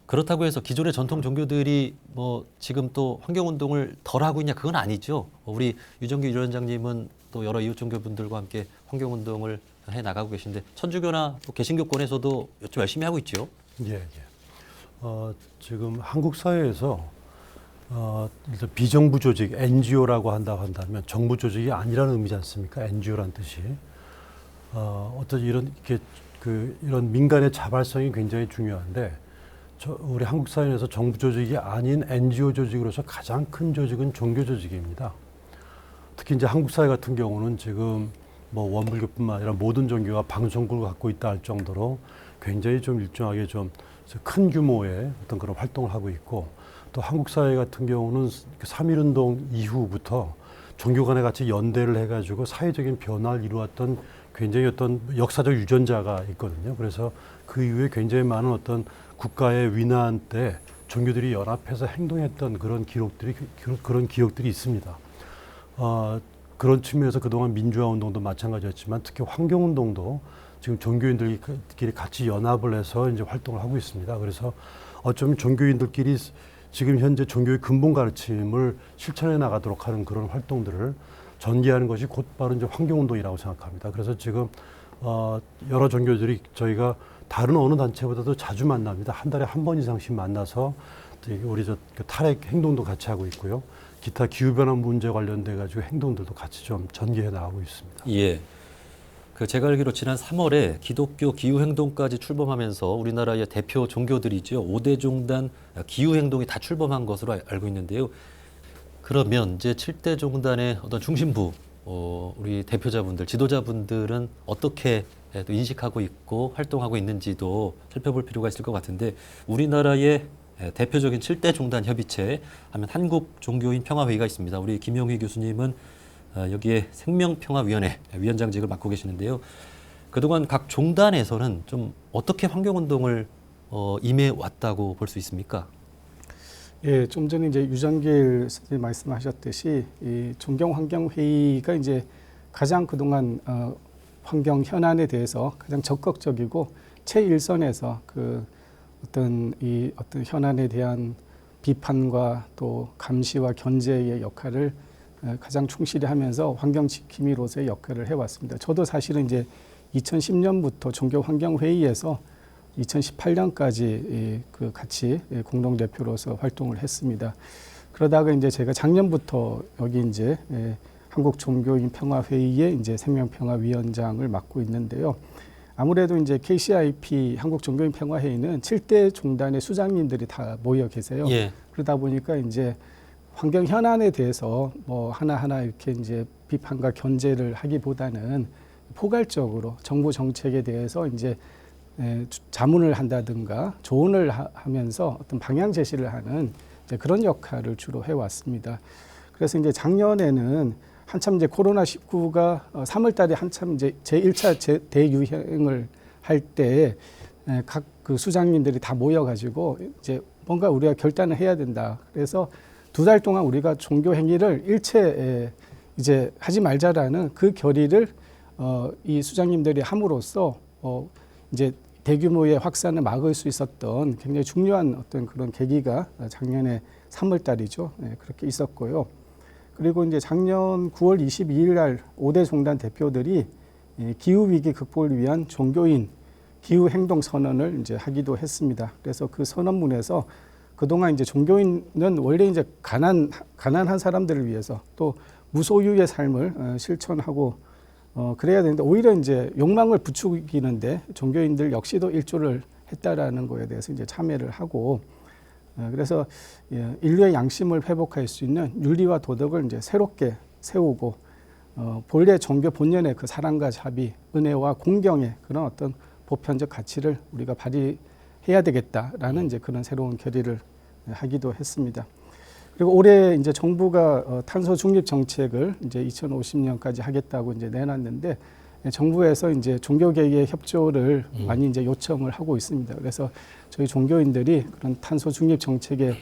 그렇다고 해서 기존의 전통 종교들이 뭐 지금 또 환경운동을 덜 하고 있냐, 그건 아니죠. 우리 유정규 위원장님은 또 여러 이웃 종교분들과 함께 환경운동을 해 나가고 계신데 천주교나 또 개신교권에서도 좀 열심히 하고 있죠. 예, 예. 지금 한국 사회에서 일단 비정부 조직 NGO라고 한다고 한다면 정부 조직이 아니라는 의미지 않습니까? NGO란 뜻이 어떤 이런 이런 민간의 자발성이 굉장히 중요한데 우리 한국 사회에서 정부 조직이 아닌 NGO 조직으로서 가장 큰 조직은 종교 조직입니다. 특히 이제 한국 사회 같은 경우는 지금 뭐 원불교뿐만 아니라 모든 종교가 방송국을 갖고 있다 할 정도로 굉장히 좀 일정하게 좀 큰 규모의 어떤 그런 활동을 하고 있고, 또 한국 사회 같은 경우는 3.1운동 이후부터 종교 간에 같이 연대를 해가지고 사회적인 변화를 이루었던 굉장히 어떤 역사적 유전자가 있거든요. 그래서 그 이후에 굉장히 많은 어떤 국가의 위난 때 종교들이 연합해서 행동했던 그런 기록들이 있습니다. 그런 측면에서 그동안 민주화 운동도 마찬가지였지만 특히 환경 운동도 지금 종교인들끼리 같이 연합을 해서 이제 활동을 하고 있습니다. 그래서 어쩌면 종교인들끼리 지금 현재 종교의 근본 가르침을 실천해 나가도록 하는 그런 활동들을 전개하는 것이 곧바로 이제 환경 운동이라고 생각합니다. 그래서 지금 여러 종교들이 저희가 다른 어느 단체보다도 자주 만납니다. 한 달에 한 번 이상씩 만나서 우리 탈핵 행동도 같이 하고 있고요. 기타 기후변화 문제 관련돼 가지고 행동들도 같이 좀 전개해 나가고 있습니다. 예. 제가 알기로 지난 3월에 기독교 기후행동까지 출범하면서 우리나라의 대표 종교들이죠. 5대 종단 기후행동이 다 출범한 것으로 알고 있는데요. 그러면 이제 7대 종단의 어떤 중심부, 우리 대표자분들, 지도자분들은 어떻게 또 인식하고 있고 활동하고 있는지도 살펴볼 필요가 있을 것 같은데, 우리나라의 대표적인 7대 종단 협의체 하면 한국종교인 평화회의가 있습니다. 우리 김영희 교수님은 여기에 생명평화위원회 위원장직을 맡고 계시는데요. 그동안 각 종단에서는 좀 어떻게 환경운동을 임해 왔다고 볼 수 있습니까? 예, 좀 전에 이제 유정길 선생님 말씀하셨듯이 이 존경환경회의가 이제 가장 그동안 환경 현안에 대해서 가장 적극적이고 최일선에서 어떤 현안에 대한 비판과 또 감시와 견제의 역할을 가장 충실히 하면서 환경 지킴이로서의 역할을 해왔습니다. 저도 사실은 이제 2010년부터 종교환경회의에서 2018년까지 같이 공동대표로서 활동을 했습니다. 그러다가 이제 제가 작년부터 여기 이제 한국종교인평화회의의 이제 생명평화위원장을 맡고 있는데요. 아무래도 이제 KCIP 한국종교인평화회의는 7대 종단의 수장님들이 다 모여 계세요. 예. 그러다 보니까 이제 환경 현안에 대해서 뭐 하나하나 이렇게 이제 비판과 견제를 하기보다는 포괄적으로 정부 정책에 대해서 이제 자문을 한다든가 조언을 하면서 어떤 방향 제시를 하는 이제 그런 역할을 주로 해왔습니다. 그래서 이제 작년에는 한참 이제 코로나19가 3월 달에 한참 이제 제1차 대유행을 할 때 각 그 수장님들이 다 모여가지고 이제 뭔가 우리가 결단을 해야 된다. 그래서 2달 동안 우리가 종교 행위를 일체 이제 하지 말자라는 그 결의를 이 수장님들이 함으로써 이제 대규모의 확산을 막을 수 있었던 굉장히 중요한 어떤 그런 계기가 작년에 3월 달이죠. 네, 그렇게 있었고요. 그리고 이제 작년 9월 22일 날 5대 종단 대표들이 기후 위기 극복을 위한 종교인 기후 행동 선언을 이제 하기도 했습니다. 그래서 그 선언문에서 그동안 이제 종교인은 원래 이제 가난한 사람들을 위해서 또 무소유의 삶을 실천하고 그래야 되는데 오히려 이제 욕망을 부추기는데 종교인들 역시도 일조를 했다라는 거에 대해서 이제 참여를 하고 그래서 인류의 양심을 회복할 수 있는 윤리와 도덕을 이제 새롭게 세우고 본래 종교 본연의 그 사랑과 자비, 은혜와 공경의 그런 어떤 보편적 가치를 우리가 발휘해야 되겠다라는 이제 그런 새로운 결의를 하기도 했습니다. 그리고 올해 이제 정부가 탄소 중립 정책을 이제 2050년까지 하겠다고 이제 내놨는데 정부에서 이제 종교계의 협조를 많이 이제 요청을 하고 있습니다. 그래서 저희 종교인들이 그런 탄소 중립 정책에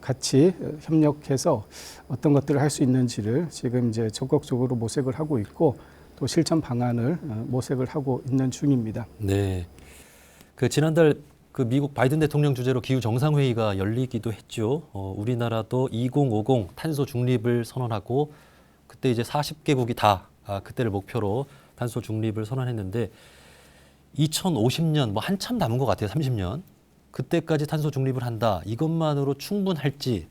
같이 협력해서 어떤 것들을 할 수 있는지를 지금 이제 적극적으로 모색을 하고 있고 또 실천 방안을 모색을 하고 있는 중입니다. 네. 그 지난달 그 미국 바이든 대통령 주재로 기후 정상회의가 열리기도 했죠. 우리나라도 2050 탄소 중립을 선언하고 그때 이제 40개국이 다 그때를 목표로 탄소 중립을 선언했는데 2050년 뭐 한참 남은 것 같아요. 30년. 그때까지 탄소 중립을 한다. 이것만으로 충분할지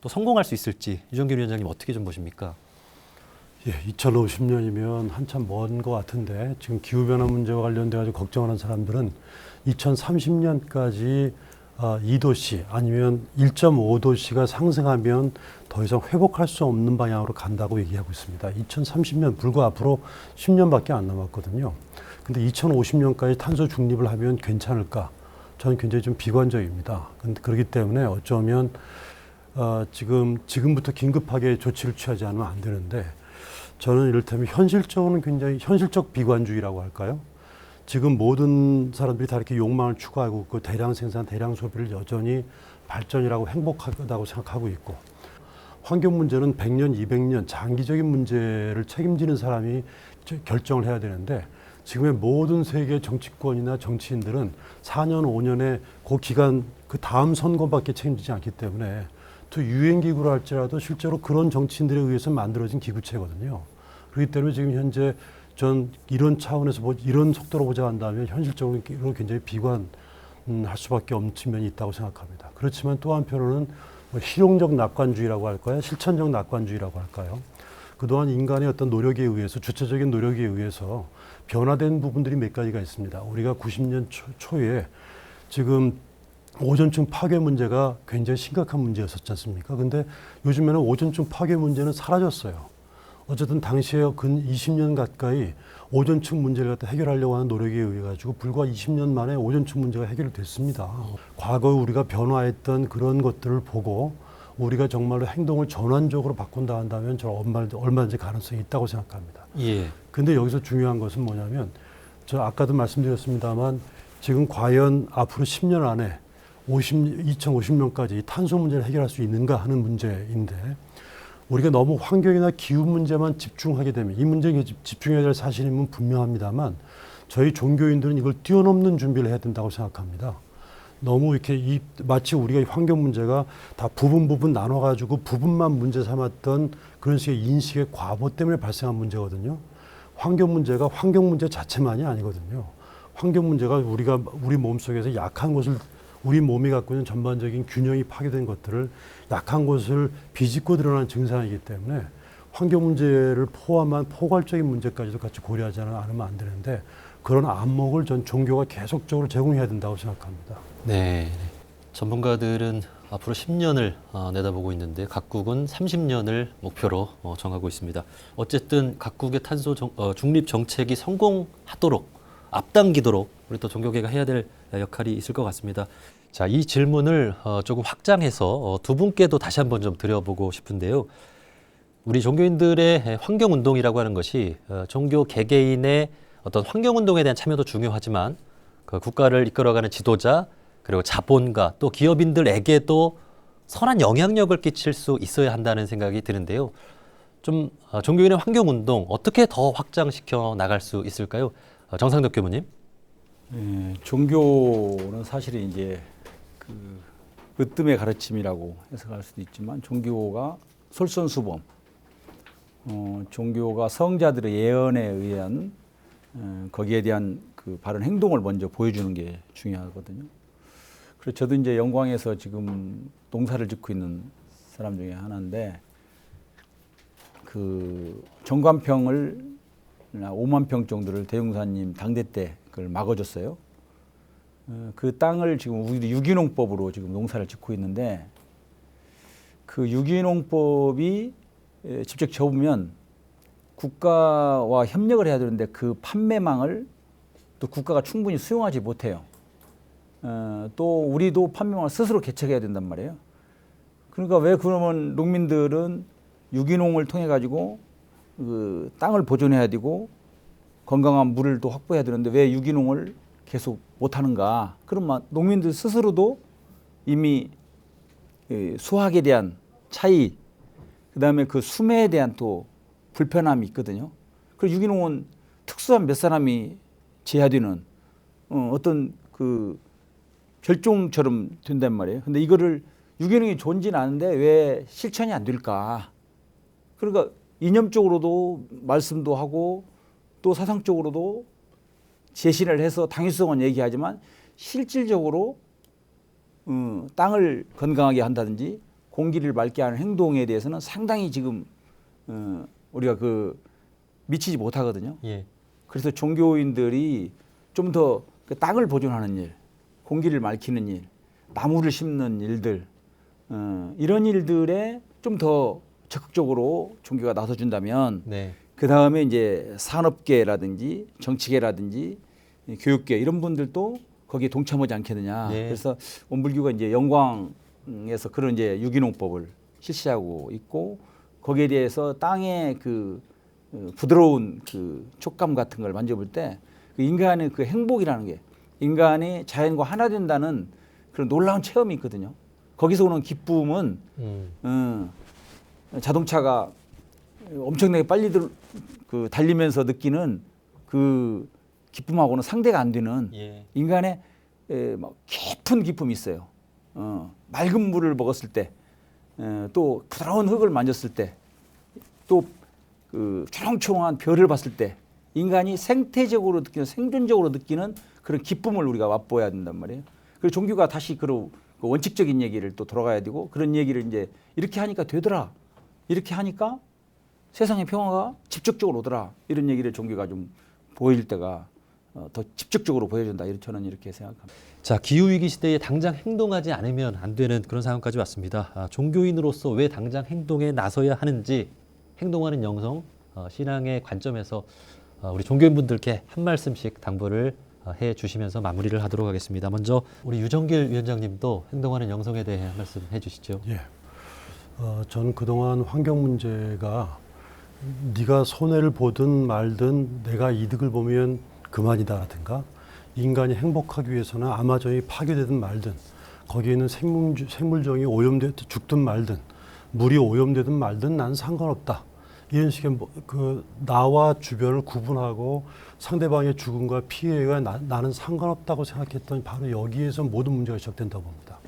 또 성공할 수 있을지 유정길 위원장님 어떻게 좀 보십니까? 예, 2050년이면 한참 먼 것 같은데 지금 기후변화 문제와 관련돼 가지고 걱정하는 사람들은 2030년까지 2도씨 아니면 1.5도씨가 상승하면 더 이상 회복할 수 없는 방향으로 간다고 얘기하고 있습니다. 2030년 불과 앞으로 10년밖에 안 남았거든요. 근데 2050년까지 탄소 중립을 하면 괜찮을까? 저는 굉장히 좀 비관적입니다. 그렇기 때문에 어쩌면 지금부터 긴급하게 조치를 취하지 않으면 안 되는데 저는 이를테면 현실적으로는 굉장히 현실적 비관주의라고 할까요? 지금 모든 사람들이 다 이렇게 욕망을 추구하고 있고 대량 생산, 대량 소비를 여전히 발전이라고 행복하다고 생각하고 있고 환경 문제는 100년, 200년 장기적인 문제를 책임지는 사람이 결정을 해야 되는데 지금의 모든 세계 정치권이나 정치인들은 4년, 5년의 그 기간 그 다음 선거밖에 책임지지 않기 때문에 또 유엔기구로 할지라도 실제로 그런 정치인들에 의해서 만들어진 기구체거든요. 그렇기 때문에 지금 현재 전 이런 차원에서 이런 속도로 보자 한다면 현실적으로 굉장히 비관할 수밖에 없는 측면이 있다고 생각합니다. 그렇지만 또 한편으로는 실용적 낙관주의라고 할까요? 실천적 낙관주의라고 할까요? 그동안 인간의 어떤 노력에 의해서 주체적인 노력에 의해서 변화된 부분들이 몇 가지가 있습니다. 우리가 90년 초에 지금 오존층 파괴 문제가 굉장히 심각한 문제였었지 않습니까? 근데 요즘에는 오존층 파괴 문제는 사라졌어요. 어쨌든 당시에 근 20년 가까이 오존층 문제를 갖다 해결하려고 하는 노력에 의해 가지고 불과 20년 만에 오존층 문제가 해결됐습니다. 과거에 우리가 변화했던 그런 것들을 보고 우리가 정말로 행동을 전환적으로 바꾼다 한다면 저는 얼마든지 가능성이 있다고 생각합니다. 예. 근데 여기서 중요한 것은 뭐냐면 저 아까도 말씀드렸습니다만 지금 과연 앞으로 10년 안에 2050년까지 탄소 문제를 해결할 수 있는가 하는 문제인데 우리가 너무 환경이나 기후 문제만 집중하게 되면 이 문제에 집중해야 될 사실임은 분명합니다만 저희 종교인들은 이걸 뛰어넘는 준비를 해야 된다고 생각합니다. 너무 이렇게 마치 우리가 환경 문제가 다 부분 나눠가지고 부분만 문제 삼았던 그런 식의 인식의 과보 때문에 발생한 문제거든요. 환경 문제가 환경 문제 자체만이 아니거든요. 환경 문제가 우리 몸속에서 약한 것을 우리 몸이 갖고 있는 전반적인 균형이 파괴된 것들을 약한 것을 비집고 드러나는 증상이기 때문에 환경 문제를 포함한 포괄적인 문제까지도 같이 고려하지 않으면 안 되는데 그런 안목을 전 종교가 계속적으로 제공해야 된다고 생각합니다. 네. 전문가들은 앞으로 10년을 내다보고 있는데 각국은 30년을 목표로 정하고 있습니다. 어쨌든 각국의 탄소 중립 정책이 성공하도록 앞당기도록 우리 또 종교계가 해야 될 역할이 있을 것 같습니다. 자, 이 질문을 조금 확장해서 두 분께도 다시 한번 좀 드려보고 싶은데요. 우리 종교인들의 환경운동이라고 하는 것이 종교 개개인의 어떤 환경운동에 대한 참여도 중요하지만 그 국가를 이끌어가는 지도자 그리고 자본가 또 기업인들에게도 선한 영향력을 끼칠 수 있어야 한다는 생각이 드는데요. 좀 종교인의 환경운동 어떻게 더 확장시켜 나갈 수 있을까요? 정상덕 교무님. 예, 종교는 사실은 이제 그 으뜸의 가르침이라고 해석할 수도 있지만 종교가 솔선수범, 종교가 성자들의 예언에 의한 거기에 대한 그 바른 행동을 먼저 보여주는 게 중요하거든요. 그래서 저도 이제 영광에서 지금 농사를 짓고 있는 사람 중에 하나인데 그 정관평을 5만 평 정도를 대웅사님 당대 때 그걸 막아줬어요. 그 땅을 지금 우리 유기농법으로 지금 농사를 짓고 있는데 그 유기농법이 직접 접으면 국가와 협력을 해야 되는데 그 판매망을 또 국가가 충분히 수용하지 못해요. 또 우리도 판매망을 스스로 개척해야 된단 말이에요. 그러니까 왜 그러면 농민들은 유기농을 통해 가지고 그 땅을 보존해야 되고 건강한 물을 또 확보해야 되는데 왜 유기농을 계속 못하는가? 그러면 농민들 스스로도 이미 수확에 대한 차이, 그다음에 그 수매에 대한 또 불편함이 있거든요. 그리고 유기농은 특수한 몇 사람이 제한되는 어떤 그 별종처럼 된단 말이에요. 근데 이거를 유기농이 존재는 아는데 왜 실천이 안 될까? 그러니까 이념적으로도 말씀도 하고 또 사상적으로도 제시를 해서 당위성은 얘기하지만 실질적으로 땅을 건강하게 한다든지 공기를 맑게 하는 행동에 대해서는 상당히 지금 우리가 그 미치지 못하거든요. 예. 그래서 종교인들이 좀 더 그 땅을 보존하는 일, 공기를 맑히는 일, 나무를 심는 일들 이런 일들에 좀 더 적극적으로 종교가 나서준다면 네. 그 다음에 이제 산업계라든지 정치계라든지 교육계 이런 분들도 거기에 동참하지 않겠느냐. 네. 그래서 원불교가 이제 영광에서 그런 이제 유기농법을 실시하고 있고 거기에 대해서 땅의 그 부드러운 그 촉감 같은 걸 만져볼 때 그 인간의 그 행복이라는 게 인간이 자연과 하나 된다는 그런 놀라운 체험이 있거든요. 거기서 오는 기쁨은 자동차가 엄청나게 빨리 그 달리면서 느끼는 그 기쁨하고는 상대가 안 되는 예. 인간의 막 깊은 기쁨이 있어요. 맑은 물을 먹었을 때, 또 부드러운 흙을 만졌을 때, 또 그 초롱초롱한 별을 봤을 때, 인간이 생태적으로 느끼는 생존적으로 느끼는 그런 기쁨을 우리가 맛보아야 된단 말이에요. 그리고 종교가 다시 그 원칙적인 얘기를 또 돌아가야 되고 그런 얘기를 이제 이렇게 하니까 되더라. 이렇게 하니까 세상의 평화가 직접적으로 오더라. 이런 얘기를 종교가 좀 보여줄 때가 더 직접적으로 보여준다. 저는 이렇게 생각합니다. 자, 기후위기 시대에 당장 행동하지 않으면 안 되는 그런 상황까지 왔습니다. 종교인으로서 왜 당장 행동에 나서야 하는지 행동하는 영성, 신앙의 관점에서 우리 종교인분들께 한 말씀씩 당부를 해 주시면서 마무리를 하도록 하겠습니다. 먼저 우리 유정길 위원장님도 행동하는 영성에 대해 한 말씀 해 주시죠. 예. 저는 그동안 환경 문제가 네가 손해를 보든 말든 내가 이득을 보면 그만이다라든가 인간이 행복하기 위해서는 아마존이 파괴되든 말든 거기에 있는 생물종이 오염돼 죽든 말든 물이 오염되든 말든 난 상관없다. 이런 식의 그 나와 주변을 구분하고 상대방의 죽음과 피해가 나는 상관없다고 생각했던 바로 여기에서 모든 문제가 시작된다고 봅니다.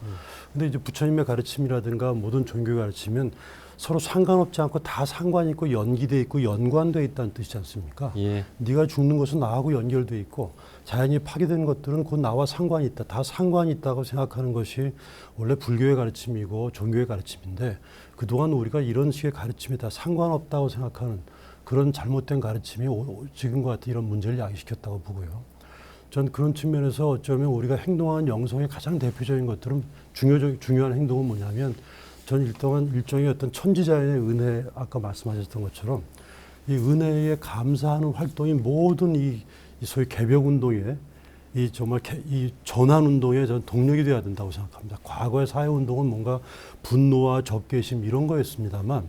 근데 이제 부처님의 가르침이라든가 모든 종교의 가르침은 서로 상관없지 않고 다 상관이 있고 연기돼 있고 연관돼 있다는 뜻이지 않습니까? 예. 네가 죽는 것은 나하고 연결돼 있고 자연이 파괴되는 것들은 곧 나와 상관이 있다. 다 상관이 있다고 생각하는 것이 원래 불교의 가르침이고 종교의 가르침인데 그동안 우리가 이런 식의 가르침에 다 상관없다고 생각하는 그런 잘못된 가르침이 지금과 같은 이런 문제를 야기시켰다고 보고요. 전 그런 측면에서 어쩌면 우리가 행동하는 영성의 가장 대표적인 것들은 중요한 행동은 뭐냐면 전 일종의 어떤 천지자연의 은혜, 아까 말씀하셨던 것처럼 이 은혜에 감사하는 활동이 모든 이 소위 개벽 운동에 이 정말 이 전환 운동에 전 동력이 되어야 된다고 생각합니다. 과거의 사회 운동은 뭔가 분노와 적개심 이런 거였습니다만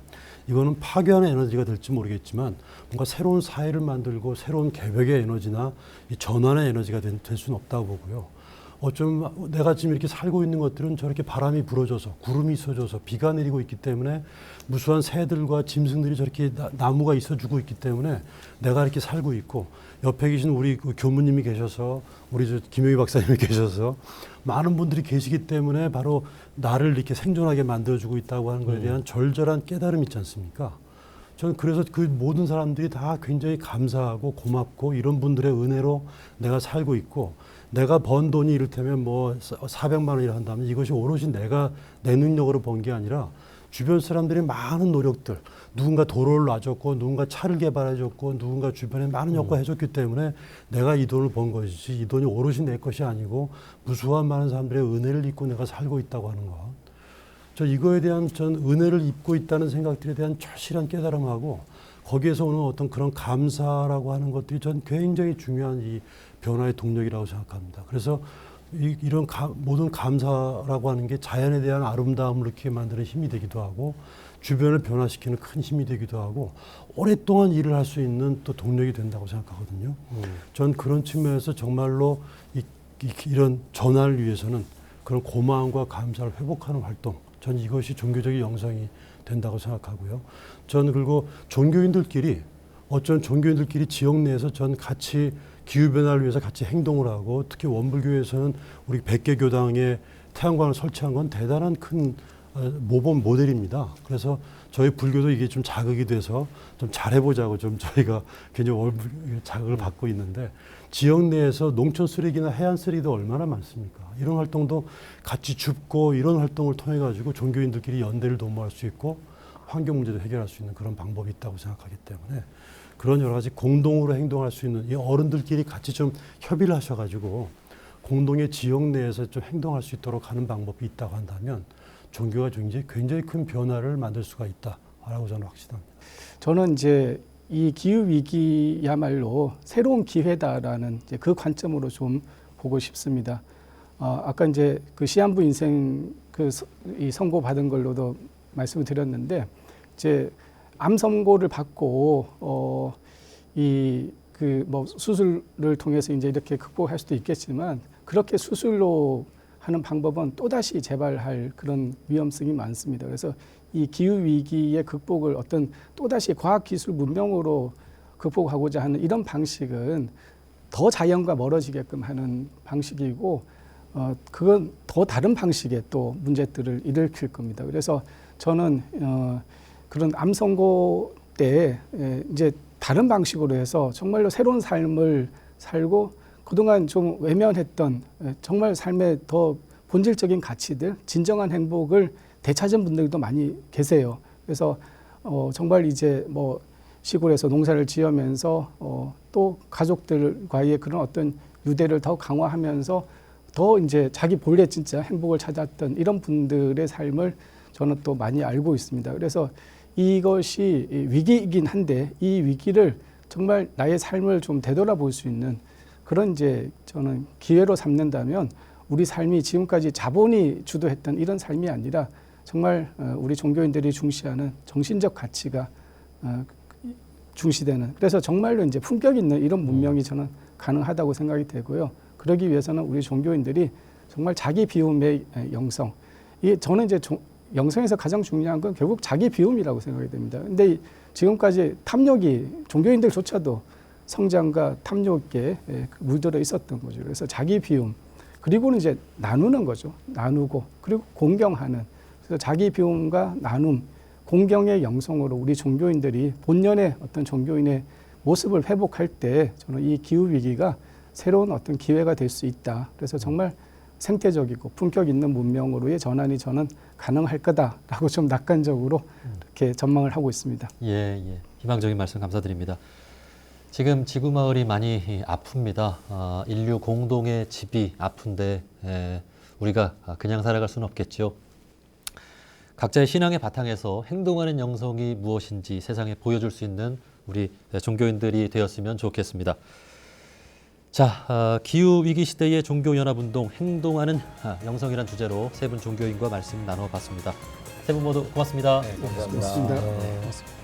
이거는 파괴하는 에너지가 될지 모르겠지만 뭔가 새로운 사회를 만들고 새로운 개벽의 에너지나 이 전환의 에너지가 될 수는 없다고 보고요. 어쩌면 내가 지금 이렇게 살고 있는 것들은 저렇게 바람이 불어줘서 구름이 있어줘서 비가 내리고 있기 때문에 무수한 새들과 짐승들이 저렇게 나무가 있어주고 있기 때문에 내가 이렇게 살고 있고 옆에 계신 우리 그 교무님이 계셔서 우리 저 김용희 박사님이 계셔서 많은 분들이 계시기 때문에 바로 나를 이렇게 생존하게 만들어주고 있다고 하는 것에 대한 절절한 깨달음이 있지 않습니까? 저는 그래서 그 모든 사람들이 다 굉장히 감사하고 고맙고 이런 분들의 은혜로 내가 살고 있고 내가 번 돈이 이를테면 뭐 400만 원이라 한다면 이것이 오롯이 내가 내 능력으로 번 게 아니라 주변 사람들의 많은 노력들, 누군가 도로를 놔줬고 누군가 차를 개발해줬고 누군가 주변에 많은 역할을 해줬기 때문에 내가 이 돈을 번 것이지 이 돈이 오롯이 내 것이 아니고 무수한 많은 사람들의 은혜를 입고 내가 살고 있다고 하는 것. 저 이거에 대한 전 은혜를 입고 있다는 생각들에 대한 절실한 깨달음하고 거기에서 오는 어떤 그런 감사라고 하는 것들이 전 굉장히 중요한 이 변화의 동력이라고 생각합니다. 그래서 이런 모든 감사라고 하는 게 자연에 대한 아름다움을 느끼게 만드는 힘이 되기도 하고 주변을 변화시키는 큰 힘이 되기도 하고 오랫동안 일을 할 수 있는 또 동력이 된다고 생각하거든요. 전 그런 측면에서 정말로 이런 전환을 위해서는 그런 고마움과 감사를 회복하는 활동, 전 이것이 종교적인 영성이 된다고 생각하고요. 전 그리고 종교인들끼리 어쩐 종교인들끼리 지역 내에서 전 같이 기후변화를 위해서 같이 행동을 하고 특히 원불교에서는 우리 100개 교당에 태양광을 설치한 건 대단한 큰 모범 모델입니다. 그래서 저희 불교도 이게 좀 자극이 돼서 좀 잘해보자고 좀 저희가 굉장히 자극을 받고 있는데 지역 내에서 농촌 쓰레기나 해안 쓰레기도 얼마나 많습니까? 이런 활동도 같이 줍고 이런 활동을 통해 가지고 종교인들끼리 연대를 도모할 수 있고 환경 문제도 해결할 수 있는 그런 방법이 있다고 생각하기 때문에 그런 여러 가지 공동으로 행동할 수 있는 이 어른들끼리 같이 좀 협의를 하셔가지고 공동의 지역 내에서 좀 행동할 수 있도록 하는 방법이 있다고 한다면 종교가 굉장히 큰 변화를 만들 수가 있다라고 저는 확신합니다. 저는 이제 이 기후 위기야말로 새로운 기회다라는 이제 그 관점으로 좀 보고 싶습니다. 아까 이제 그 시한부 인생 이 선고 받은 걸로도 말씀을 드렸는데 이제 암 선고를 받고 뭐 수술을 통해서 이제 이렇게 극복할 수도 있겠지만 그렇게 수술로 하는 방법은 또다시 재발할 그런 위험성이 많습니다. 그래서 이 기후 위기의 극복을 어떤 또다시 과학기술 문명으로 극복하고자 하는 이런 방식은 더 자연과 멀어지게끔 하는 방식이고 그건 더 다른 방식의 또 문제들을 일으킬 겁니다. 그래서 저는 그런 암 선고 때 이제 다른 방식으로 해서 정말로 새로운 삶을 살고 그동안 좀 외면했던 정말 삶의 더 본질적인 가치들, 진정한 행복을 되찾은 분들도 많이 계세요. 그래서 정말 이제 뭐 시골에서 농사를 지으면서 또 가족들과의 그런 어떤 유대를 더 강화하면서 더 이제 자기 본래 진짜 행복을 찾았던 이런 분들의 삶을 저는 또 많이 알고 있습니다. 그래서 이것이 위기이긴 한데 이 위기를 정말 나의 삶을 좀 되돌아볼 수 있는 그런 이제 저는 기회로 삼는다면 우리 삶이 지금까지 자본이 주도했던 이런 삶이 아니라 정말 우리 종교인들이 중시하는 정신적 가치가 중시되는 그래서 정말로 이제 품격 있는 이런 문명이 저는 가능하다고 생각이 되고요. 그러기 위해서는 우리 종교인들이 정말 자기 비움의 영성, 저는 이제 영성에서 가장 중요한 건 결국 자기 비움이라고 생각이 됩니다. 근데 지금까지 탐욕이 종교인들조차도 성장과 탐욕에 물들어 있었던 거죠. 그래서 자기 비움, 그리고는 이제 나누는 거죠. 나누고 그리고 공경하는. 그래서 자기 비움과 나눔, 공경의 영성으로 우리 종교인들이 본연의 어떤 종교인의 모습을 회복할 때 저는 이 기후 위기가 새로운 어떤 기회가 될 수 있다. 그래서 정말 생태적이고 품격 있는 문명으로의 전환이 저는 가능할 거다라고 좀 낙관적으로 이렇게 전망을 하고 있습니다. 예. 희망적인 말씀 감사드립니다. 지금 지구 마을이 많이 아픕니다. 인류 공동의 집이 아픈데 우리가 그냥 살아갈 수는 없겠죠. 각자의 신앙의 바탕에서 행동하는 영성이 무엇인지 세상에 보여줄 수 있는 우리 종교인들이 되었으면 좋겠습니다. 자, 기후위기 시대의 종교연합운동 행동하는 영성이란 주제로 세 분 종교인과 말씀 나눠봤습니다. 세 분 모두 고맙습니다. 네, 감사합니다. 고맙습니다. 네. 고맙습니다.